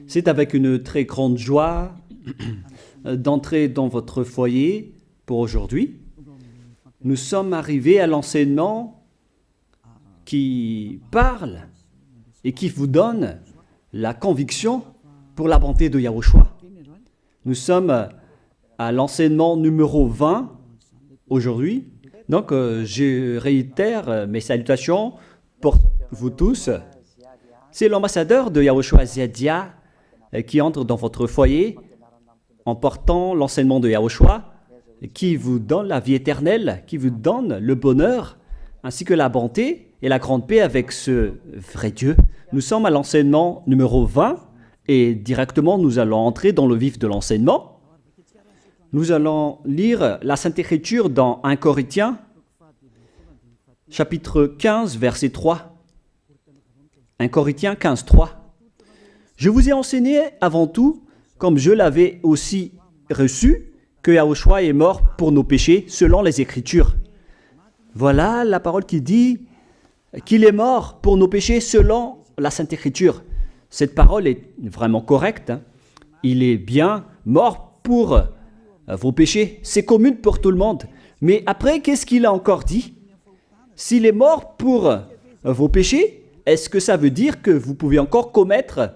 C'est avec une très grande joie d'entrer dans votre foyer pour aujourd'hui. Nous sommes arrivés à l'enseignement qui parle et qui vous donne la conviction pour la bonté de Yahushua. Nous sommes à l'enseignement numéro 20 aujourd'hui. Donc, je réitère mes salutations pour vous tous. C'est l'ambassadeur de Yahushua Ziadia qui entre dans votre foyer en portant l'enseignement de Yahushua qui vous donne la vie éternelle, qui vous donne le bonheur ainsi que la bonté et la grande paix avec ce vrai Dieu. Nous sommes à l'enseignement numéro 20 et directement nous allons entrer dans le vif de l'enseignement. Nous allons lire la Sainte Écriture dans 1 Corinthiens, chapitre 15, verset 3. 1 Corinthiens 15, 3. Je vous ai enseigné avant tout, comme je l'avais aussi reçu, que Yahushua est mort pour nos péchés selon les Écritures. Voilà la parole qui dit qu'il est mort pour nos péchés selon la Sainte Écriture. Cette parole est vraiment correcte. Il est bien mort pour vos péchés. C'est commun pour tout le monde. Mais après, qu'est-ce qu'il a encore dit? S'il est mort pour vos péchés, est-ce que ça veut dire que vous pouvez encore commettre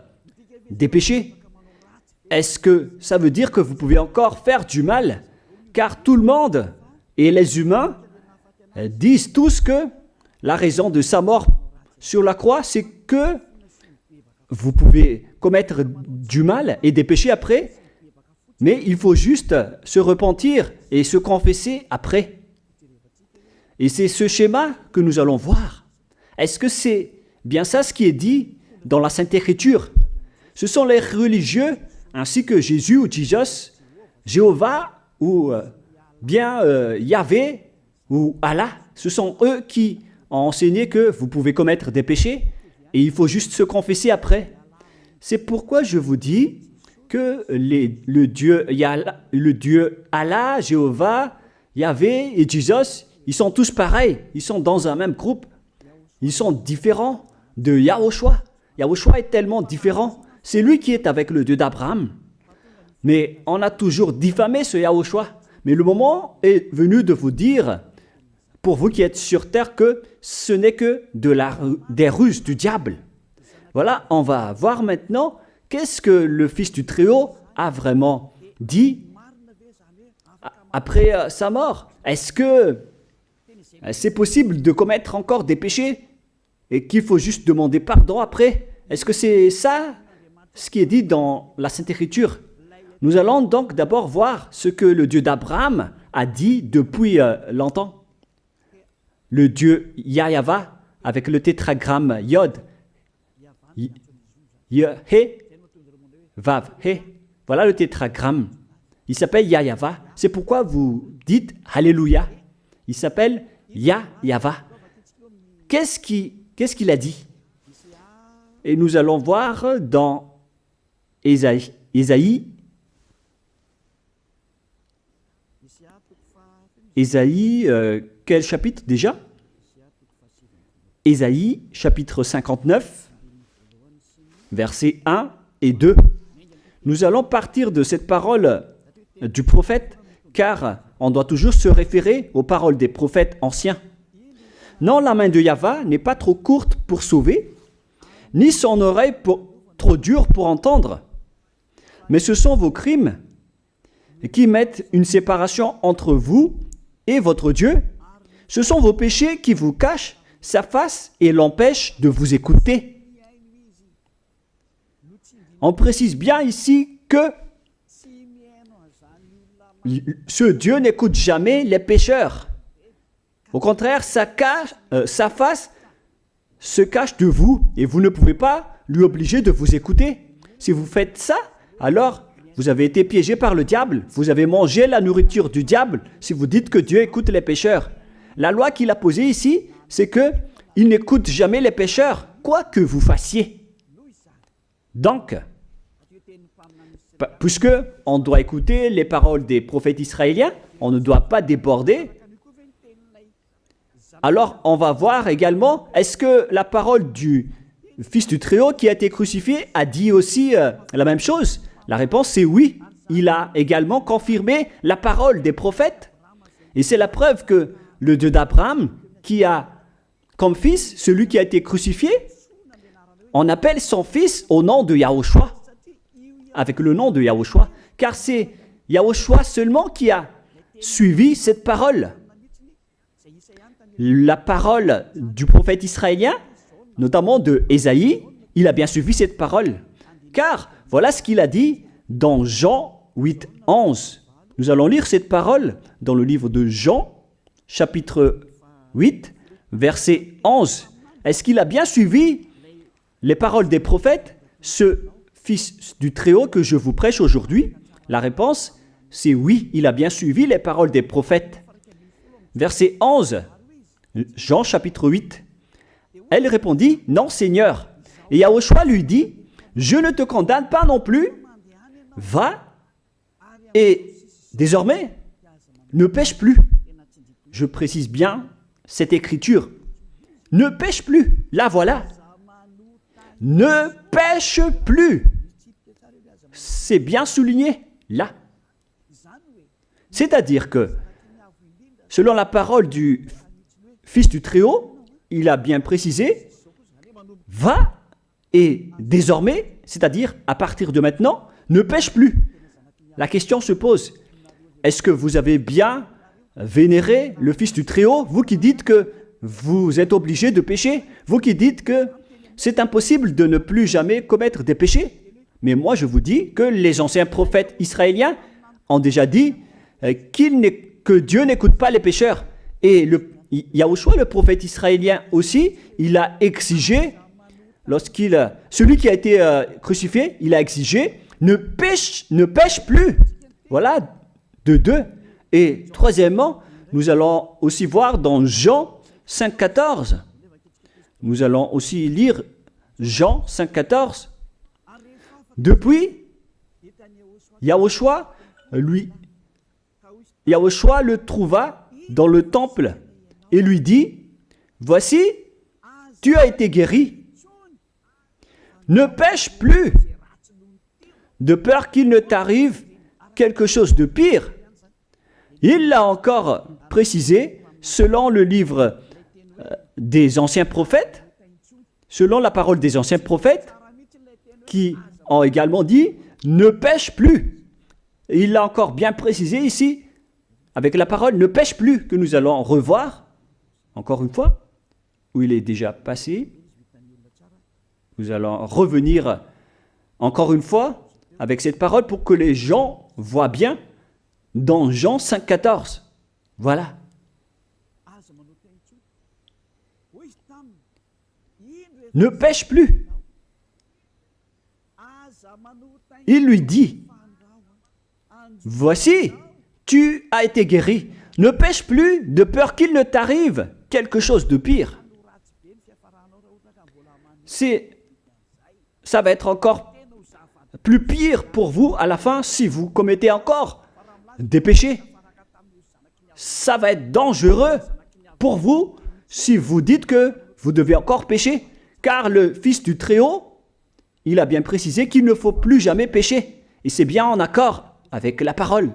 des péchés? Est-ce que ça veut dire que vous pouvez encore faire du mal? Car tout le monde et les humains disent tous que la raison de sa mort sur la croix, c'est que vous pouvez commettre du mal et des péchés après, mais il faut juste se repentir et se confesser après. Et c'est ce schéma que nous allons voir. Est-ce que c'est bien ça ce qui est dit dans la Sainte Écriture? Ce sont les religieux ainsi que Jésus ou Jesus, Jéhovah ou bien Yahvé ou Allah. Ce sont eux qui ont enseigné que vous pouvez commettre des péchés et il faut juste se confesser après. C'est pourquoi je vous dis que le Dieu Allah, Jéhovah, Yahvé et Jesus, ils sont tous pareils. Ils sont dans un même groupe. Ils sont différents de Yahushua. Yahushua est tellement différent. C'est lui qui est avec le Dieu d'Abraham. Mais on a toujours diffamé ce Yahushua. Mais le moment est venu de vous dire, pour vous qui êtes sur terre, que ce n'est que des ruses du diable. Voilà, on va voir maintenant qu'est-ce que le Fils du Très-Haut a vraiment dit après sa mort. Est-ce que c'est possible de commettre encore des péchés et qu'il faut juste demander pardon après? Est-ce que c'est ça ce qui est dit dans la Sainte Écriture? Nous allons donc d'abord voir ce que le Dieu d'Abraham a dit depuis longtemps. Le Dieu Yahva avec le tétragramme Yod, He, Vav, He. Voilà le tétragramme. Il s'appelle Yahva. C'est pourquoi vous dites Alléluia. Il s'appelle Yahva. Qu'est-ce qu'il a dit? Et nous allons voir dans Ésaïe, quel chapitre déjà? Ésaïe, chapitre 59, versets 1 et 2. Nous allons partir de cette parole du prophète, car on doit toujours se référer aux paroles des prophètes anciens. Non, la main de Yahva n'est pas trop courte pour sauver, ni son oreille trop dure pour entendre. Mais ce sont vos crimes qui mettent une séparation entre vous et votre Dieu. Ce sont vos péchés qui vous cachent sa face et l'empêchent de vous écouter. On précise bien ici que ce Dieu n'écoute jamais les pécheurs. Au contraire, sa face se cache de vous et vous ne pouvez pas lui obliger de vous écouter. Si vous faites ça, alors vous avez été piégé par le diable. Vous avez mangé la nourriture du diable si vous dites que Dieu écoute les pécheurs. La loi qu'il a posée ici, c'est qu'il n'écoute jamais les pécheurs, quoi que vous fassiez. Donc, puisque on doit écouter les paroles des prophètes israéliens, on ne doit pas déborder. Alors, on va voir également, est-ce que la parole du Fils du Très-Haut qui a été crucifié a dit aussi la même chose? La réponse c'est oui. Il a également confirmé la parole des prophètes. Et c'est la preuve que le Dieu d'Abraham, qui a comme fils celui qui a été crucifié, on appelle son fils au nom de Yahushua, avec le nom de Yahushua, car c'est Yahushua seulement qui a suivi cette parole. La parole du prophète israélien, notamment de Ésaïe, il a bien suivi cette parole. Car voilà ce qu'il a dit dans Jean 8, 11. Nous allons lire cette parole dans le livre de Jean, chapitre 8, verset 11. Est-ce qu'il a bien suivi les paroles des prophètes, ce Fils du Très-Haut que je vous prêche aujourd'hui? La réponse, c'est oui, il a bien suivi les paroles des prophètes. Verset 11, Jean chapitre 8. Elle répondit, non Seigneur. Et Yahushua lui dit, je ne te condamne pas non plus, va et désormais ne pêche plus. Je précise bien cette écriture. Ne pêche plus, là voilà. Ne pêche plus. C'est bien souligné, là. C'est-à-dire que, selon la parole du Fils du Très-Haut, il a bien précisé, va et désormais, c'est-à-dire à partir de maintenant, ne pêche plus. La question se pose, est-ce que vous avez bien vénéré le Fils du Très-Haut, vous qui dites que vous êtes obligé de pécher, vous qui dites que c'est impossible de ne plus jamais commettre des péchés? Mais moi je vous dis que les anciens prophètes israéliens ont déjà dit que Dieu n'écoute pas les pécheurs. Et Yahushua, le prophète israélien aussi, il a exigé, celui qui a été crucifié, il a exigé, ne pêche plus. Voilà, de deux. Et troisièmement, nous allons aussi voir dans Jean 5,14. Nous allons aussi lire Jean 5,14. Depuis, Yahushua le trouva dans le temple et lui dit, voici, tu as été guéri. Ne pêche plus, de peur qu'il ne t'arrive quelque chose de pire. Il l'a encore précisé selon le livre des anciens prophètes, selon la parole des anciens prophètes, qui ont également dit « ne pêche plus ». Il l'a encore bien précisé ici, avec la parole « ne pêche plus » que nous allons revoir, encore une fois, où il est déjà passé. Nous allons revenir encore une fois avec cette parole pour que les gens voient bien dans Jean 5,14. Voilà. Ne pêche plus. Il lui dit, voici, tu as été guéri. Ne pêche plus de peur qu'il ne t'arrive quelque chose de pire. Ça va être encore plus pire pour vous à la fin si vous commettez encore des péchés. Ça va être dangereux pour vous si vous dites que vous devez encore pécher. Car le Fils du Très-Haut, il a bien précisé qu'il ne faut plus jamais pécher. Et c'est bien en accord avec la parole.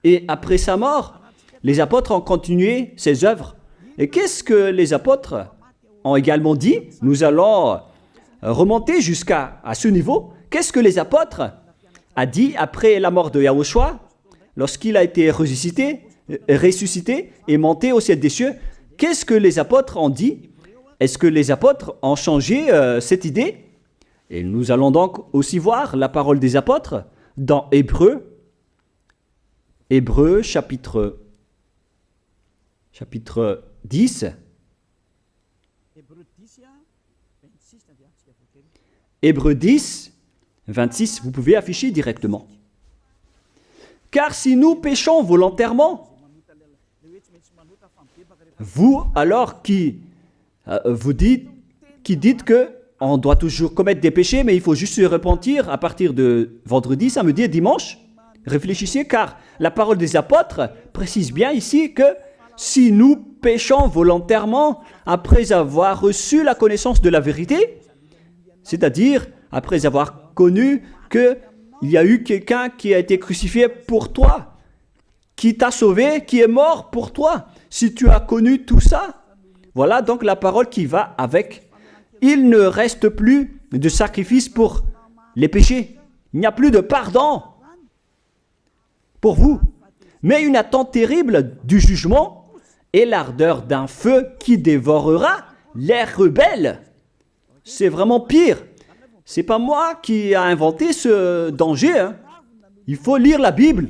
Et après sa mort, les apôtres ont continué ses œuvres. Et qu'est-ce que les apôtres ont également dit? Nous allons remonter jusqu'à ce niveau. Qu'est-ce que les apôtres ont dit après la mort de Yahushua, lorsqu'il a été ressuscité et monté au ciel des cieux? Qu'est-ce que les apôtres ont dit? Est-ce que les apôtres ont changé cette idée? Et nous allons donc aussi voir la parole des apôtres dans Hébreux chapitre 10. Hébreux 10, 26, vous pouvez afficher directement. Car si nous péchons volontairement, vous alors qui dites que on doit toujours commettre des péchés, mais il faut juste se repentir à partir de vendredi, samedi et dimanche. Réfléchissez, car la parole des apôtres précise bien ici que si nous péchons volontairement après avoir reçu la connaissance de la vérité, C'est-à-dire, après avoir connu qu'il y a eu quelqu'un qui a été crucifié pour toi, qui t'a sauvé, qui est mort pour toi. Si tu as connu tout ça, voilà donc la parole qui va avec. Il ne reste plus de sacrifice pour les péchés. Il n'y a plus de pardon pour vous, mais une attente terrible du jugement et l'ardeur d'un feu qui dévorera les rebelles. C'est vraiment pire. C'est pas moi qui ai inventé ce danger. Hein. Il faut lire la Bible.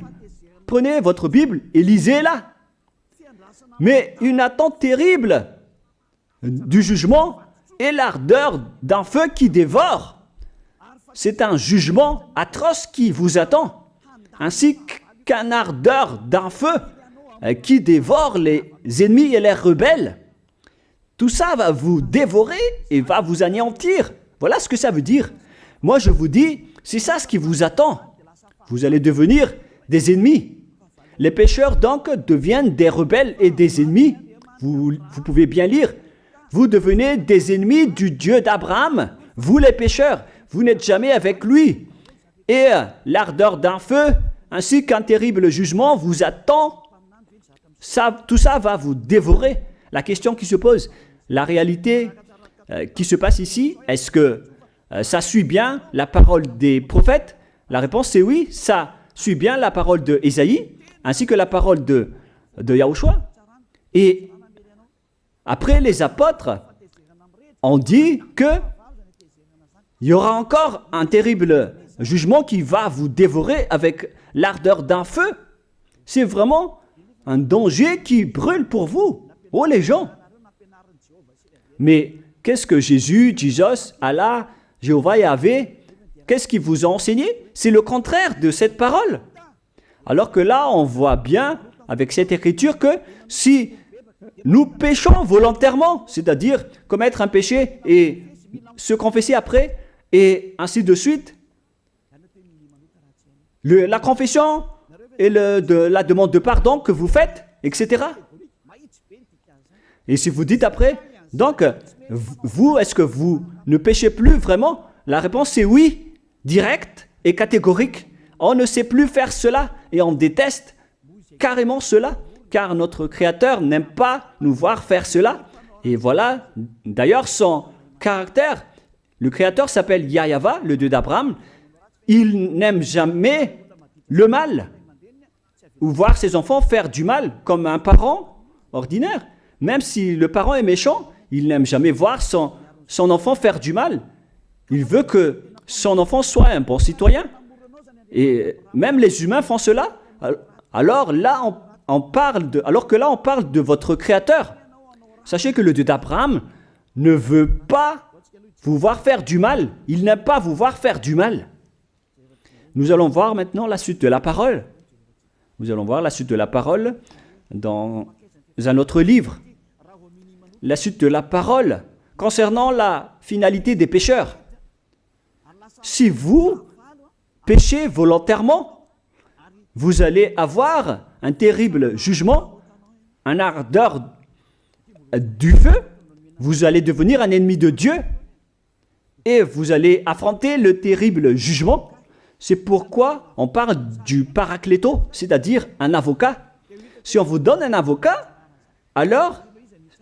Prenez votre Bible et lisez-la. Mais une attente terrible du jugement et l'ardeur d'un feu qui dévore. C'est un jugement atroce qui vous attend, ainsi qu'un ardeur d'un feu qui dévore les ennemis et les rebelles. Tout ça va vous dévorer et va vous anéantir. Voilà ce que ça veut dire. Moi, je vous dis, c'est ça ce qui vous attend. Vous allez devenir des ennemis. Les pécheurs, donc, deviennent des rebelles et des ennemis. Vous pouvez bien lire. Vous devenez des ennemis du Dieu d'Abraham. Vous, les pécheurs, vous n'êtes jamais avec lui. Et l'ardeur d'un feu, ainsi qu'un terrible jugement, vous attend. Tout ça va vous dévorer. La question qui se pose, la réalité qui se passe ici, est-ce que ça suit bien la parole des prophètes? La réponse c'est oui, ça suit bien la parole de Ésaïe, ainsi que la parole de Yahushua. Et après, les apôtres ont dit qu'il y aura encore un terrible jugement qui va vous dévorer avec l'ardeur d'un feu. C'est vraiment un danger qui brûle pour vous. Oh les gens! Mais qu'est-ce que Jésus, Allah, Jéhovah Yahvé, qu'est-ce qu'il vous a enseigné? C'est le contraire de cette parole. Alors que là, on voit bien avec cette écriture que si nous péchons volontairement, c'est-à-dire commettre un péché et se confesser après, et ainsi de suite, la confession et la demande de pardon que vous faites, etc. Et si vous dites après, donc, vous, est-ce que vous ne péchez plus vraiment? La réponse c'est oui, directe et catégorique. On ne sait plus faire cela et on déteste carrément cela, car notre Créateur n'aime pas nous voir faire cela. Et voilà, d'ailleurs, son caractère, le Créateur s'appelle Yahweh, le Dieu d'Abraham. Il n'aime jamais le mal, ou voir ses enfants faire du mal, comme un parent ordinaire. Même si le parent est méchant, il n'aime jamais voir son enfant faire du mal. Il veut que son enfant soit un bon citoyen. Et même les humains font cela. Alors que là, on parle de votre Créateur. Sachez que le Dieu d'Abraham ne veut pas vous voir faire du mal. Il n'aime pas vous voir faire du mal. Nous allons voir maintenant la suite de la parole. Nous allons voir la suite de la parole dans un autre livre. La suite de la parole concernant la finalité des pécheurs. Si vous péchez volontairement, vous allez avoir un terrible jugement, un ardeur du feu, vous allez devenir un ennemi de Dieu et vous allez affronter le terrible jugement. C'est pourquoi on parle du paracléto, c'est-à-dire un avocat. Si on vous donne un avocat, alors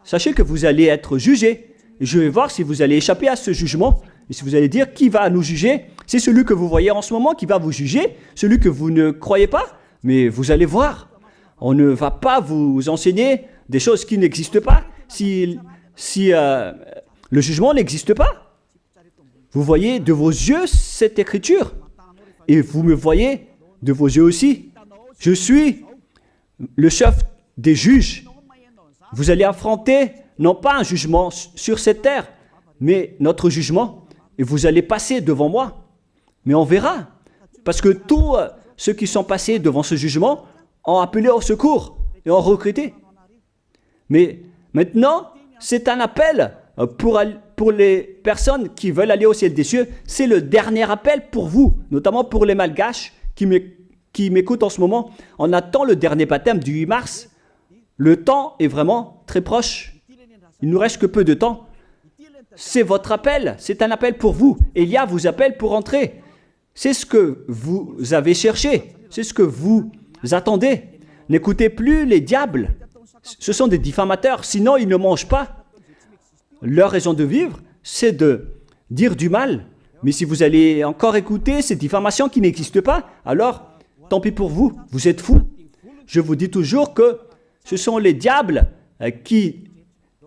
sachez que vous allez être jugé. Je vais voir si vous allez échapper à ce jugement. Et si vous allez dire qui va nous juger, c'est celui que vous voyez en ce moment qui va vous juger, celui que vous ne croyez pas. Mais vous allez voir, on ne va pas vous enseigner des choses qui n'existent pas si le jugement n'existe pas. Vous voyez de vos yeux cette écriture et vous me voyez de vos yeux aussi. Je suis le chef des juges. Vous allez affronter non pas un jugement sur cette terre, mais notre jugement. Et vous allez passer devant moi. Mais on verra. Parce que tous ceux qui sont passés devant ce jugement ont appelé au secours et ont recruté. Mais maintenant, c'est un appel pour les personnes qui veulent aller au ciel des cieux. C'est le dernier appel pour vous, notamment pour les malgaches qui m'écoutent en ce moment. On attend le dernier baptême du 8 mars. Le temps est vraiment très proche. Il nous reste que peu de temps. c'est votre appel, c'est un appel pour vous. Élia vous appelle pour entrer. C'est ce que vous avez cherché, c'est ce que vous attendez. N'écoutez plus les diables, ce sont des diffamateurs, sinon ils ne mangent pas. Leur raison de vivre, c'est de dire du mal. Mais si vous allez encore écouter ces diffamations qui n'existent pas, alors tant pis pour vous, vous êtes fous. Je vous dis toujours que ce sont les diables qui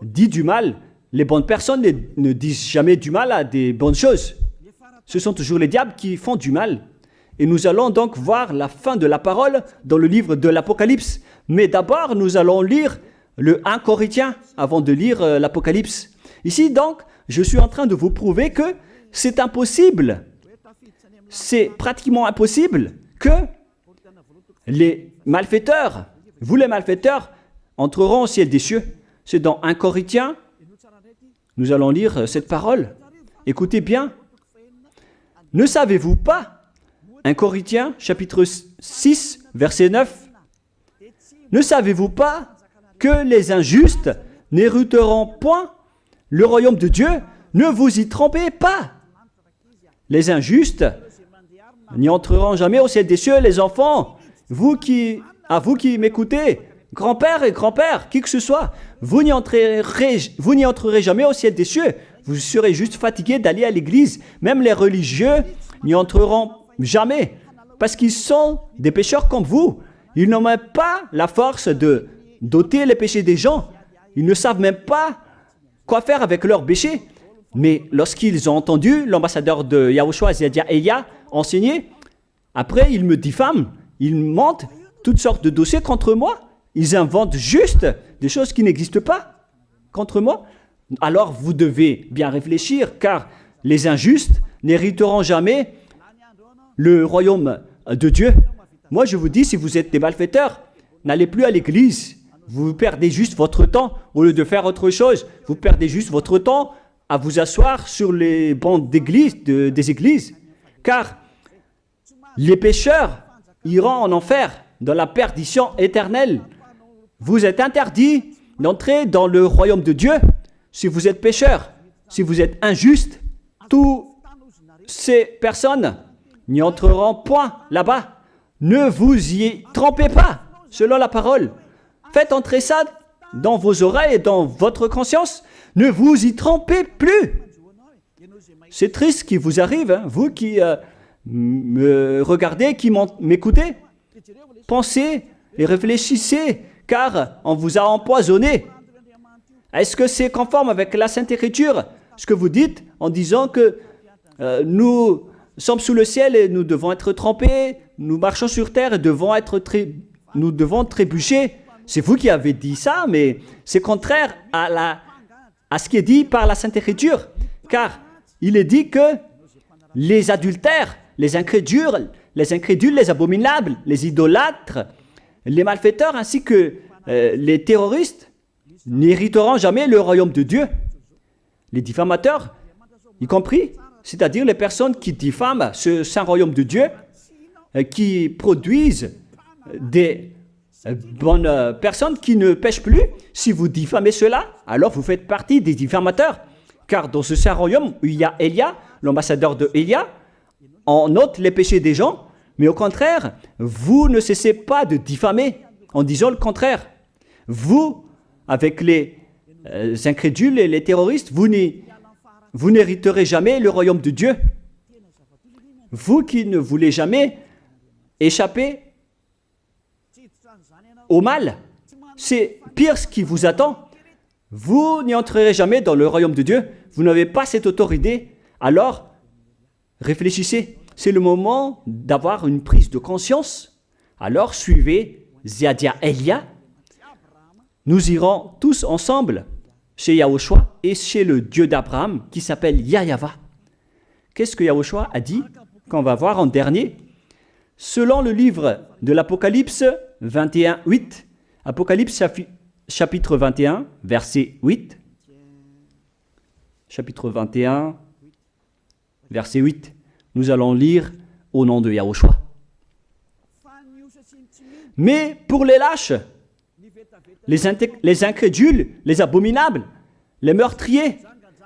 disent du mal. Les bonnes personnes ne disent jamais du mal à des bonnes choses. Ce sont toujours les diables qui font du mal. Et nous allons donc voir la fin de la parole dans le livre de l'Apocalypse. Mais d'abord, nous allons lire le 1 Corinthiens avant de lire l'Apocalypse. Ici, donc, je suis en train de vous prouver que c'est impossible. C'est pratiquement impossible que les malfaiteurs, vous les malfaiteurs, entreront au ciel des cieux. C'est dans 1 Corinthiens, nous allons lire cette parole. Écoutez bien. Ne savez-vous pas, 1 Corinthiens, chapitre 6, verset 9, ne savez-vous pas que les injustes n'hériteront point le royaume de Dieu? Ne vous y trompez pas. Les injustes n'y entreront jamais au ciel des cieux. Les enfants, vous qui m'écoutez, grand-père et grand-père, qui que ce soit, vous n'y entrerez jamais au ciel des cieux. Vous serez juste fatigués d'aller à l'église. Même les religieux n'y entreront jamais parce qu'ils sont des pécheurs comme vous. Ils n'ont même pas la force de d'ôter les péchés des gens. Ils ne savent même pas quoi faire avec leurs péchés. Mais lorsqu'ils ont entendu l'ambassadeur de Yahushua, c'est-à-dire Elia, enseigner, après ils me diffament, ils montent toutes sortes de dossiers contre moi. Ils inventent juste des choses qui n'existent pas contre moi. Alors vous devez bien réfléchir, car les injustes n'hériteront jamais le royaume de Dieu. Moi je vous dis, si vous êtes des malfaiteurs, n'allez plus à l'église. Vous perdez juste votre temps. Au lieu de faire autre chose, vous perdez juste votre temps à vous asseoir sur les bancs des églises. Car les pécheurs iront en enfer, dans la perdition éternelle. Vous êtes interdit d'entrer dans le royaume de Dieu si vous êtes pécheur, si vous êtes injuste. Toutes ces personnes n'y entreront point là-bas. Ne vous y trompez pas, selon la parole. Faites entrer ça dans vos oreilles et dans votre conscience. Ne vous y trompez plus. C'est triste ce qui vous arrive, hein, vous qui me regardez, qui m'écoutez. Pensez et réfléchissez, car on vous a empoisonné. Est-ce que c'est conforme avec la Sainte Écriture, ce que vous dites en disant que nous sommes sous le ciel et nous devons être trempés, nous marchons sur terre et nous devons trébucher? C'est vous qui avez dit ça, mais c'est contraire à ce qui est dit par la Sainte Écriture, car il est dit que les adultères, les incrédules, les abominables, les idolâtres, les malfaiteurs ainsi que les terroristes n'hériteront jamais le royaume de Dieu. Les diffamateurs, y compris, c'est-à-dire les personnes qui diffament ce saint royaume de Dieu, qui produisent des bonnes personnes qui ne pêchent plus. Si vous diffamez cela, alors vous faites partie des diffamateurs. Car dans ce saint royaume où il y a Elia, l'ambassadeur de Elia, on note les péchés des gens, mais au contraire, vous ne cessez pas de diffamer en disant le contraire. Vous, avec les incrédules et les terroristes, vous n'hériterez jamais le royaume de Dieu. Vous qui ne voulez jamais échapper au mal, c'est pire ce qui vous attend. Vous n'y entrerez jamais dans le royaume de Dieu. Vous n'avez pas cette autorité. Alors, réfléchissez. C'est le moment d'avoir une prise de conscience. Alors, suivez Ziadia Elia. Nous irons tous ensemble chez Yahushua et chez le Dieu d'Abraham qui s'appelle Yahava. Qu'est-ce que Yahushua a dit qu'on va voir en dernier? Selon le livre de l'Apocalypse 21, 8, Apocalypse chapitre 21, verset 8. Chapitre 21, verset 8. Nous allons lire au nom de Yahushua. Mais pour les lâches, les incrédules, les abominables, les meurtriers,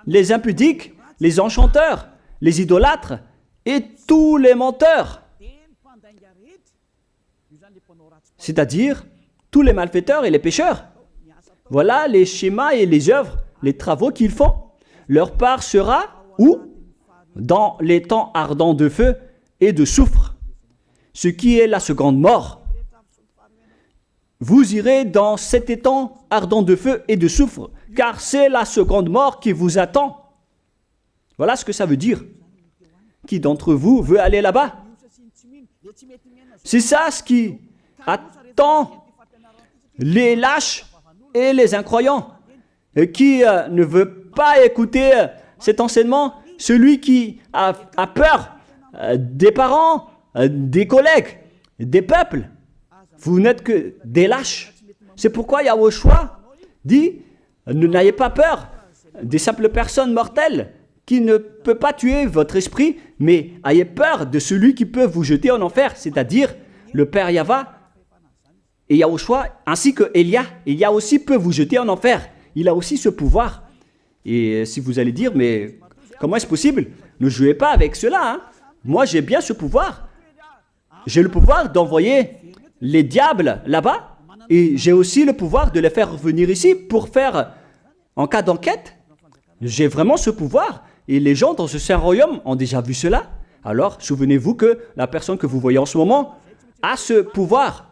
les impudiques, les enchanteurs, les idolâtres et tous les menteurs. C'est-à-dire tous les malfaiteurs et les pécheurs. Voilà les schémas et les œuvres, les travaux qu'ils font. Leur part sera où? Dans les temps ardents de feu et de soufre, ce qui est la seconde mort. Vous irez dans cet étang ardent de feu et de soufre, car c'est la seconde mort qui vous attend. Voilà ce que ça veut dire. Qui d'entre vous veut aller là-bas? C'est ça ce qui attend les lâches et les incroyants. Qui ne veut pas écouter cet enseignement? Celui qui a peur des parents, des collègues, des peuples. Vous n'êtes que des lâches. C'est pourquoi Yahushua dit, n'ayez pas peur des simples personnes mortelles qui ne peut pas tuer votre esprit, mais ayez peur de celui qui peut vous jeter en enfer, c'est-à-dire le Père Yahva et Yahushua, ainsi que Elia. Elia aussi peut vous jeter en enfer. Il a aussi ce pouvoir. Et si vous allez dire, mais comment est-ce possible? Ne jouez pas avec cela. Hein? Moi, j'ai bien ce pouvoir. J'ai le pouvoir d'envoyer les diables là-bas, et j'ai aussi le pouvoir de les faire revenir ici pour faire, en cas d'enquête, j'ai vraiment ce pouvoir, et les gens dans ce saint royaume ont déjà vu cela. Alors, souvenez-vous que la personne que vous voyez en ce moment a ce pouvoir.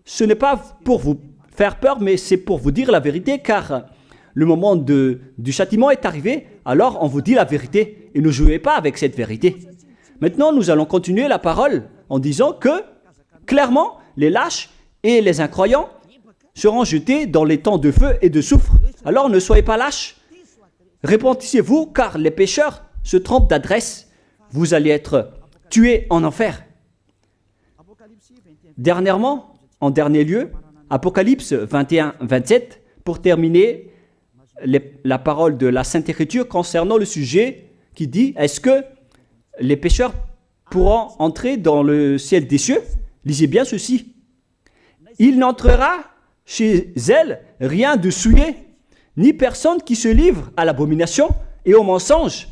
Ce n'est pas pour vous faire peur, mais c'est pour vous dire la vérité, car le moment du châtiment est arrivé, alors on vous dit la vérité, et ne jouez pas avec cette vérité. Maintenant, nous allons continuer la parole en disant que, clairement, les lâches et les incroyants seront jetés dans les temps de feu et de soufre. Alors ne soyez pas lâches. Répentissez-vous, car les pécheurs se trompent d'adresse. Vous allez être tués en enfer. Dernièrement, en dernier lieu, Apocalypse 21-27, pour terminer la parole de la Sainte Écriture concernant le sujet qui dit, est-ce que les pécheurs pourront entrer dans le ciel des cieux? Lisez bien ceci. Il n'entrera chez elle rien de souillé, ni personne qui se livre à l'abomination et au mensonge.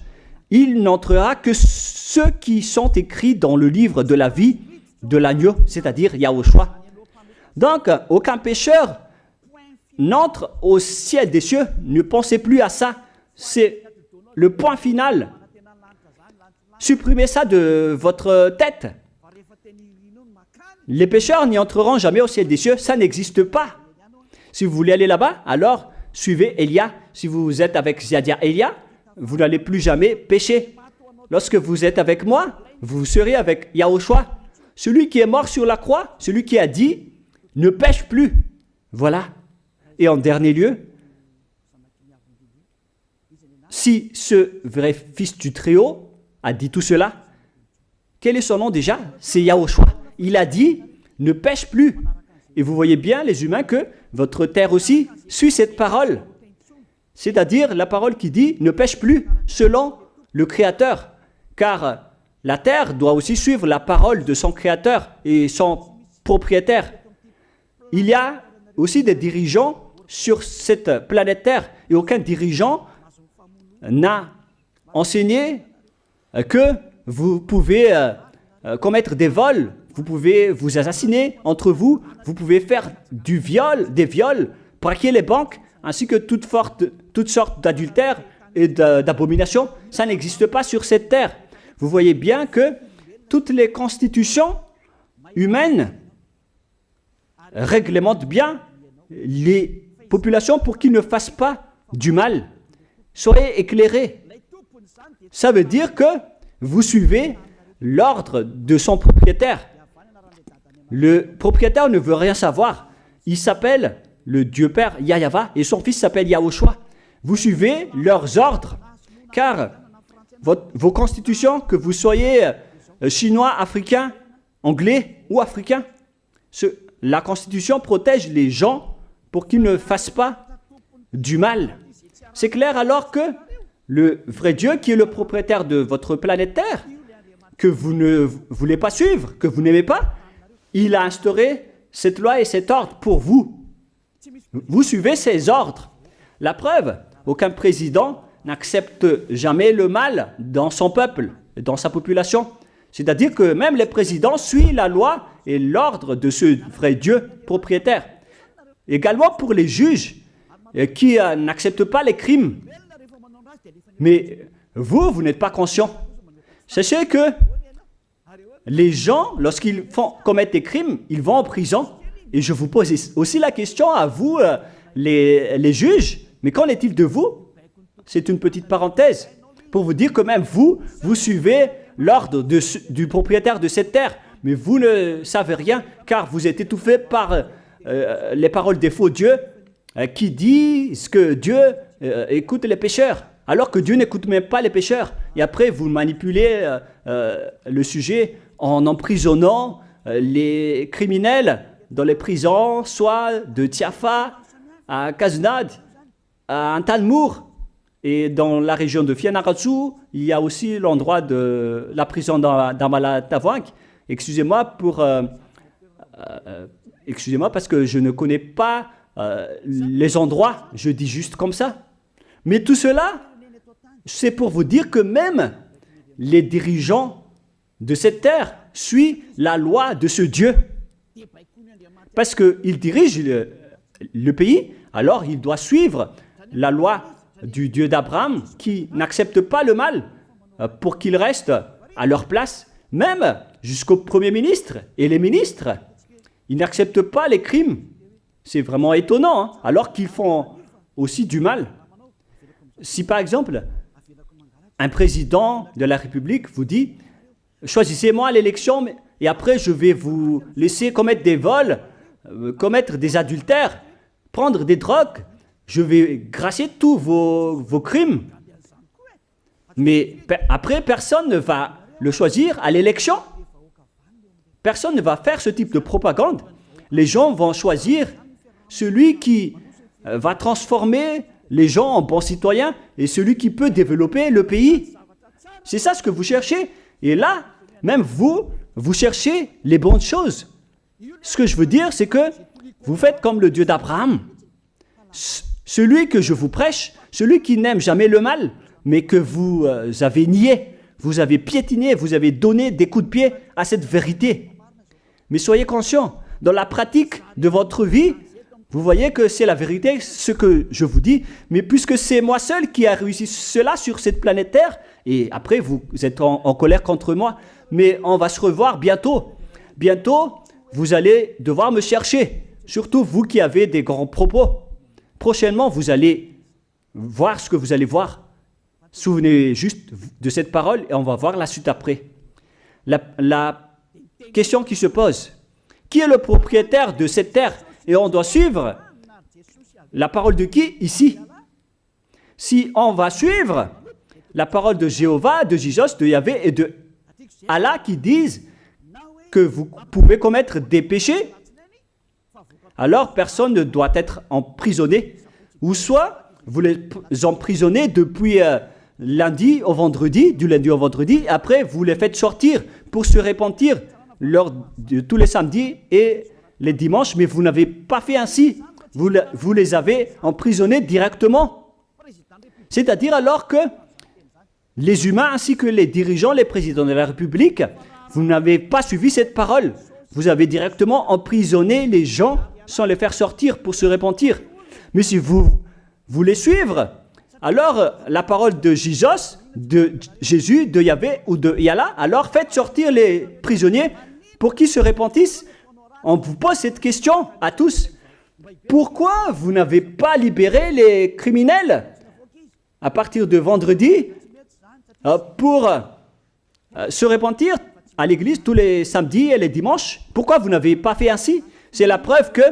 Il n'entrera que ceux qui sont écrits dans le livre de la vie de l'agneau, c'est-à-dire Yahushua. Donc, aucun pécheur n'entre au ciel des cieux. Ne pensez plus à ça. C'est le point final. Supprimez ça de votre tête. Les pécheurs n'y entreront jamais au ciel des cieux, ça n'existe pas. Si vous voulez aller là-bas, alors suivez Elia. Si vous êtes avec Ziadia Elia, vous n'allez plus jamais pécher. Lorsque vous êtes avec moi, vous serez avec Yahushua, celui qui est mort sur la croix, celui qui a dit, ne pêche plus. Voilà. Et en dernier lieu, si ce vrai fils du Très-Haut a dit tout cela, quel est son nom déjà? C'est Yahushua. Il a dit, ne pêche plus. Et vous voyez bien, les humains, que votre terre aussi suit cette parole. C'est-à-dire la parole qui dit, ne pêche plus, selon le Créateur. Car la terre doit aussi suivre la parole de son Créateur et son propriétaire. Il y a aussi des dirigeants sur cette planète Terre. Et aucun dirigeant n'a enseigné que vous pouvez commettre des vols, vous pouvez vous assassiner entre vous, vous pouvez faire des viols, braquer les banques, ainsi que toutes sortes d'adultères et d'abominations. Ça n'existe pas sur cette terre. Vous voyez bien que toutes les constitutions humaines réglementent bien les populations pour qu'ils ne fassent pas du mal. Soyez éclairés. Ça veut dire que vous suivez l'ordre de son propriétaire. Le propriétaire ne veut rien savoir. Il s'appelle le Dieu Père Yahva et son fils s'appelle Yahushua. Vous suivez leurs ordres, car vos constitutions, que vous soyez chinois, africain, anglais ou africain, la constitution protège les gens pour qu'ils ne fassent pas du mal. C'est clair alors que le vrai Dieu, qui est le propriétaire de votre planète Terre, que vous ne voulez pas suivre, que vous n'aimez pas, il a instauré cette loi et cet ordre pour vous. Vous suivez ces ordres. La preuve, aucun président n'accepte jamais le mal dans son peuple, dans sa population. C'est-à-dire que même les présidents suivent la loi et l'ordre de ce vrai Dieu propriétaire. Également pour les juges qui n'acceptent pas les crimes. Mais vous n'êtes pas conscient. Sachez que les gens, lorsqu'ils commettent des crimes, ils vont en prison. Et je vous pose aussi la question à vous, les juges, mais qu'en est-il de vous? C'est une petite parenthèse pour vous dire que même vous suivez l'ordre du propriétaire de cette terre, mais vous ne savez rien car vous êtes étouffé par les paroles des faux dieux qui disent que Dieu écoute les pécheurs, alors que Dieu n'écoute même pas les pécheurs. Et après, vous manipulez le sujet en emprisonnant les criminels dans les prisons, soit de Tiafa à Kaznad, à Antalmour. Et dans la région de Fianarantsoa, il y a aussi l'endroit de la prison d'Amala-Tavouank. Excusez-moi parce que je ne connais pas les endroits, je dis juste comme ça. Mais tout cela, c'est pour vous dire que même les dirigeants de cette terre suivent la loi de ce Dieu. Parce qu'il dirige le pays, alors il doit suivre la loi du Dieu d'Abraham qui n'accepte pas le mal pour qu'ils restent à leur place, même jusqu'au Premier ministre et les ministres. Ils n'acceptent pas les crimes. C'est vraiment étonnant, hein, alors qu'ils font aussi du mal. Si par exemple, un président de la République vous dit « Choisissez-moi à l'élection et après je vais vous laisser commettre des vols, commettre des adultères, prendre des drogues, je vais gracier tous vos crimes. » Mais après, personne ne va le choisir à l'élection. Personne ne va faire ce type de propagande. Les gens vont choisir celui qui va transformer les gens en bons citoyens et celui qui peut développer le pays. C'est ça ce que vous cherchez. Et là, même vous cherchez les bonnes choses. Ce que je veux dire, c'est que vous faites comme le Dieu d'Abraham. Celui que je vous prêche, celui qui n'aime jamais le mal, mais que vous avez nié, vous avez piétiné, vous avez donné des coups de pied à cette vérité. Mais soyez conscients, dans la pratique de votre vie, vous voyez que c'est la vérité, ce que je vous dis, mais puisque c'est moi seul qui a réussi cela sur cette planète Terre, et après vous êtes en colère contre moi, mais on va se revoir bientôt. Bientôt, vous allez devoir me chercher, surtout vous qui avez des grands propos. Prochainement, vous allez voir ce que vous allez voir. Souvenez juste de cette parole et on va voir la suite après. La question qui se pose, qui est le propriétaire de cette terre? Et on doit suivre la parole de qui ici? Si on va suivre la parole de Jéhovah, de Jésus, de Yahvé et de Allah qui disent que vous pouvez commettre des péchés, alors personne ne doit être emprisonné. Ou soit vous les emprisonnez depuis lundi au vendredi, du lundi au vendredi, après vous les faites sortir pour se repentir lors de tous les samedis et les dimanches, mais vous n'avez pas fait ainsi. Vous les avez emprisonnés directement. C'est-à-dire alors que les humains ainsi que les dirigeants, les présidents de la République, vous n'avez pas suivi cette parole. Vous avez directement emprisonné les gens sans les faire sortir pour se repentir. Mais si vous voulez suivre, alors la parole de Jésus, de Yahvé ou de Yallah, alors faites sortir les prisonniers pour qu'ils se repentissent. On vous pose cette question à tous. Pourquoi vous n'avez pas libéré les criminels à partir de vendredi pour se repentir à l'église tous les samedis et les dimanches? Pourquoi vous n'avez pas fait ainsi? C'est la preuve que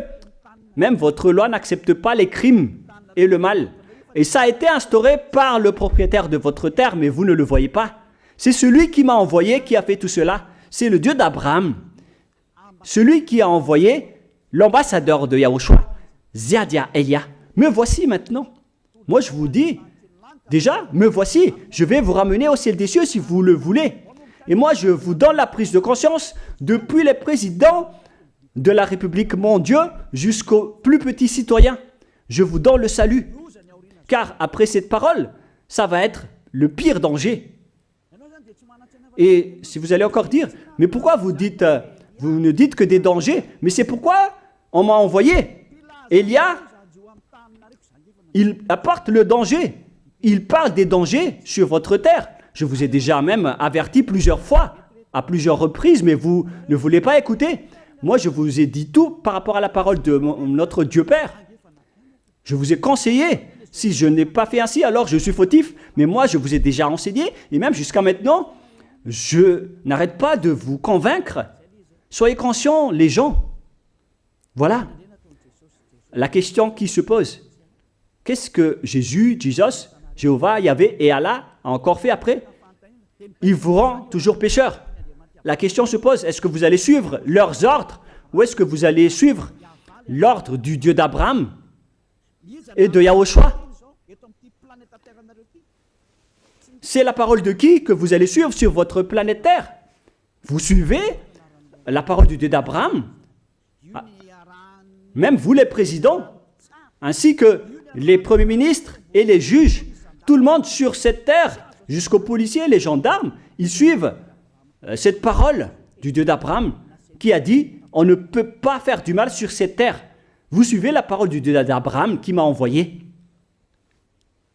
même votre loi n'accepte pas les crimes et le mal. Et ça a été instauré par le propriétaire de votre terre, mais vous ne le voyez pas. C'est celui qui m'a envoyé qui a fait tout cela. C'est le Dieu d'Abraham. Celui qui a envoyé l'ambassadeur de Yahushua, Ziadia Elia. Me voici maintenant. Moi je vous dis, déjà, me voici. Je vais vous ramener au ciel des cieux si vous le voulez. Et moi je vous donne la prise de conscience depuis les présidents de la République, mon Dieu, jusqu'aux plus petits citoyens. Je vous donne le salut. Car après cette parole, ça va être le pire danger. Et si vous allez encore dire, mais pourquoi vous ne dites que des dangers? Mais c'est pourquoi on m'a envoyé. Élia, il apporte le danger. Il parle des dangers sur votre terre. Je vous ai déjà même averti plusieurs fois, à plusieurs reprises, mais vous ne voulez pas écouter. Moi, je vous ai dit tout par rapport à la parole de notre Dieu Père. Je vous ai conseillé. Si je n'ai pas fait ainsi, alors je suis fautif. Mais moi, je vous ai déjà enseigné. Et même jusqu'à maintenant, je n'arrête pas de vous convaincre. Soyez conscients, les gens. Voilà. La question qui se pose. Qu'est-ce que Jésus, Jéhovah, Yahvé et Allah a encore fait après? Il vous rend toujours pécheur. La question se pose, est-ce que vous allez suivre leurs ordres ou est-ce que vous allez suivre l'ordre du Dieu d'Abraham et de Yahushua? C'est la parole de qui que vous allez suivre sur votre planète Terre? Vous suivez la parole du Dieu d'Abraham? Même vous les présidents, ainsi que les premiers ministres et les juges, tout le monde sur cette terre, jusqu'aux policiers, les gendarmes, ils suivent cette parole du Dieu d'Abraham qui a dit, on ne peut pas faire du mal sur cette terre. Vous suivez la parole du Dieu d'Abraham qui m'a envoyé.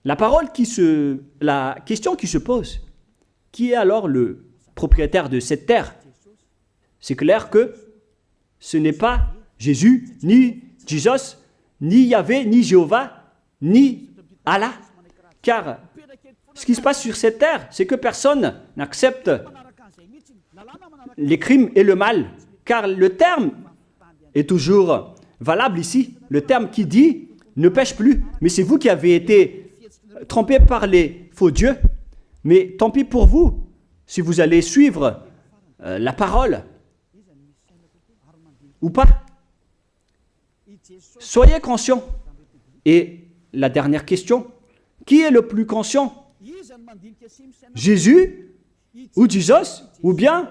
La question qui se pose, qui est alors le propriétaire de cette terre? C'est clair que ce n'est pas Jésus, ni Jesus, ni Yahvé, ni Jéhovah, ni Allah. Car ce qui se passe sur cette terre, c'est que personne n'accepte les crimes et le mal. Car le terme est toujours valable ici. Le terme qui dit ne pêche plus. Mais c'est vous qui avez été trompés par les faux dieux. Mais tant pis pour vous, si vous allez suivre la parole ou pas. Soyez conscients. Et la dernière question, qui est le plus conscient? Jésus ou Jesus ou bien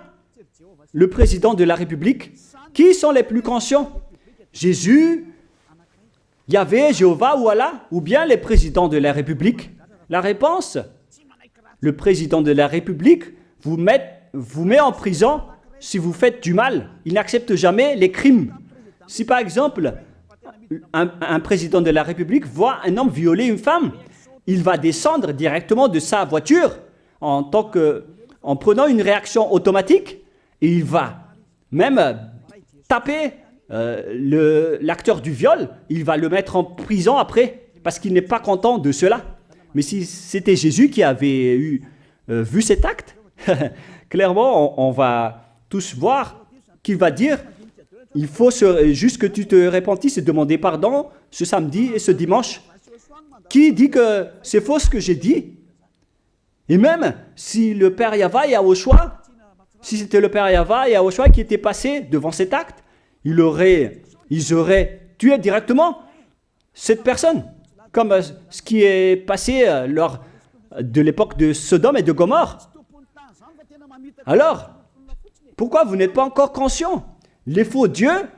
le président de la République? Qui sont les plus conscients? Jésus, Yahvé, Jéhovah ou Allah ou bien les présidents de la République? La réponse, le président de la République vous met en prison si vous faites du mal. Il n'accepte jamais les crimes. Si par exemple, un président de la République voit un homme violer une femme, il va descendre directement de sa voiture en prenant une réaction automatique et il va même taper l'acteur du viol, il va le mettre en prison après parce qu'il n'est pas content de cela. Mais si c'était Jésus qui avait vu cet acte, clairement on va tous voir qu'il va dire il faut juste que tu te repentisses et demander pardon ce samedi et ce dimanche. Qui dit que c'est faux ce que j'ai dit? Et même si le Père Yahvé et Yahushua, si c'était le Père Yahvé et Yahushua qui était passé devant cet acte, ils auraient tué directement cette personne, comme ce qui est passé lors de l'époque de Sodome et de Gomorrhe. Alors, pourquoi vous n'êtes pas encore conscient? Les faux dieux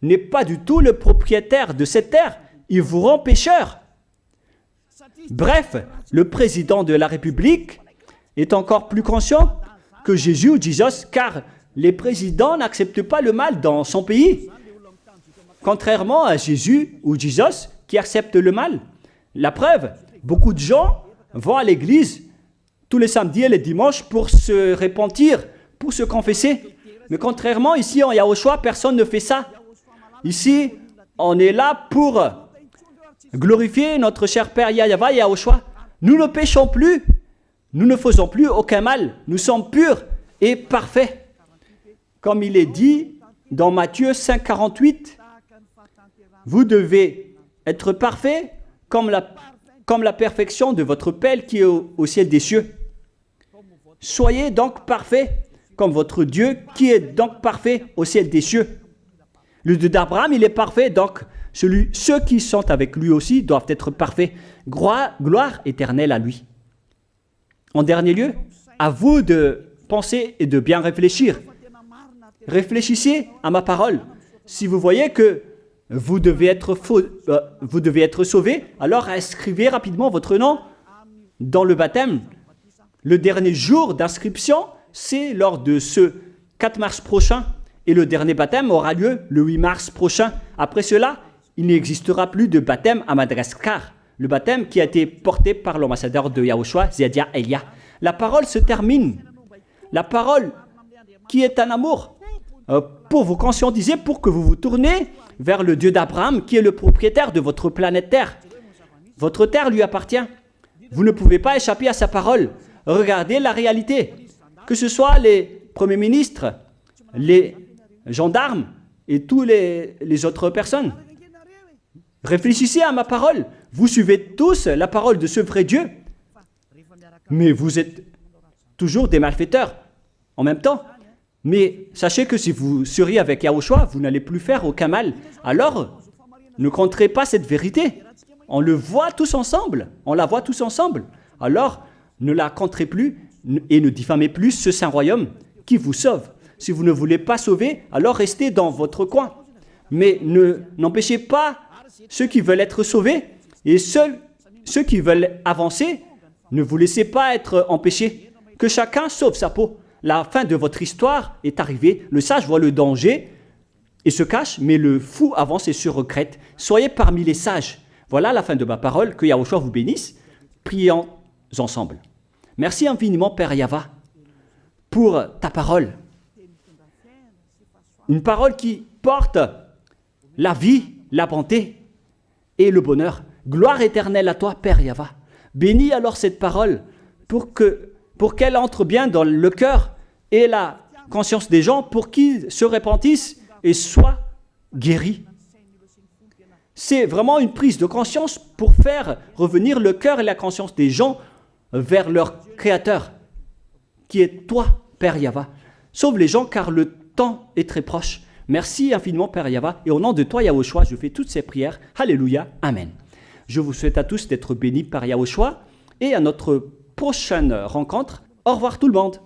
n'est pas du tout le propriétaire de cette terre. Il vous rend pécheur. Bref, le président de la République est encore plus conscient que Jésus ou Jesus, car les présidents n'acceptent pas le mal dans son pays. Contrairement à Jésus ou Jesus qui acceptent le mal. La preuve, beaucoup de gens vont à l'église tous les samedis et les dimanches pour se repentir, pour se confesser. Mais contrairement, ici en Yahushua, personne ne fait ça. Ici, on est là pour glorifier notre cher Père Yahvé et Yahushua. Nous ne péchons plus, nous ne faisons plus aucun mal. Nous sommes purs et parfaits. Comme il est dit dans Matthieu 5, 48, vous devez être parfaits comme la perfection de votre Père qui est au ciel des cieux. Soyez donc parfaits comme votre Dieu qui est donc parfait au ciel des cieux. Le Dieu d'Abraham, il est parfait, donc ceux qui sont avec lui aussi doivent être parfaits. Gloire éternelle à lui. En dernier lieu, à vous de penser et de bien réfléchir. Réfléchissez à ma parole. Si vous voyez que vous devez être sauvés, alors inscrivez rapidement votre nom dans le baptême, le dernier jour d'inscription, c'est lors de ce 4 mars prochain. Et le dernier baptême aura lieu le 8 mars prochain. Après cela, il n'existera plus de baptême à Madagascar. Le baptême qui a été porté par l'ambassadeur de Yahushua, Zedia Elia. La parole se termine. La parole qui est un amour pour vous conscientiser, pour que vous vous tournez vers le Dieu d'Abraham qui est le propriétaire de votre planète Terre. Votre terre lui appartient. Vous ne pouvez pas échapper à sa parole. Regardez la réalité. Que ce soit les premiers ministres, les gendarmes et toutes les autres personnes. Réfléchissez à ma parole. Vous suivez tous la parole de ce vrai Dieu. Mais vous êtes toujours des malfaiteurs en même temps. Mais sachez que si vous seriez avec Yahushua, vous n'allez plus faire aucun mal. Alors, ne compterez pas cette vérité. On le voit tous ensemble. On la voit tous ensemble. Alors, ne la compterez plus et ne diffamez plus ce saint royaume qui vous sauve. Si vous ne voulez pas sauver, alors restez dans votre coin. Mais n'empêchez pas ceux qui veulent être sauvés et ceux qui veulent avancer, ne vous laissez pas être empêchés. Que chacun sauve sa peau. La fin de votre histoire est arrivée. Le sage voit le danger et se cache, mais le fou avance et se regrette. Soyez parmi les sages. Voilà la fin de ma parole. Que Yahushua vous bénisse. Prions ensemble. Merci infiniment, Père Yahva, pour ta parole. Une parole qui porte la vie, la bonté et le bonheur. Gloire éternelle à toi, Père Yahva. Bénis alors cette parole pour qu'elle entre bien dans le cœur et la conscience des gens pour qu'ils se repentissent et soient guéris. C'est vraiment une prise de conscience pour faire revenir le cœur et la conscience des gens vers leur Créateur, qui est toi, Père Yahva. Sauve les gens car le temps est très proche. Merci infiniment, Père Yahva. Et au nom de toi, Yahushua, je fais toutes ces prières. Alléluia. Amen. Je vous souhaite à tous d'être bénis par Yahushua et à notre prochaine rencontre. Au revoir tout le monde.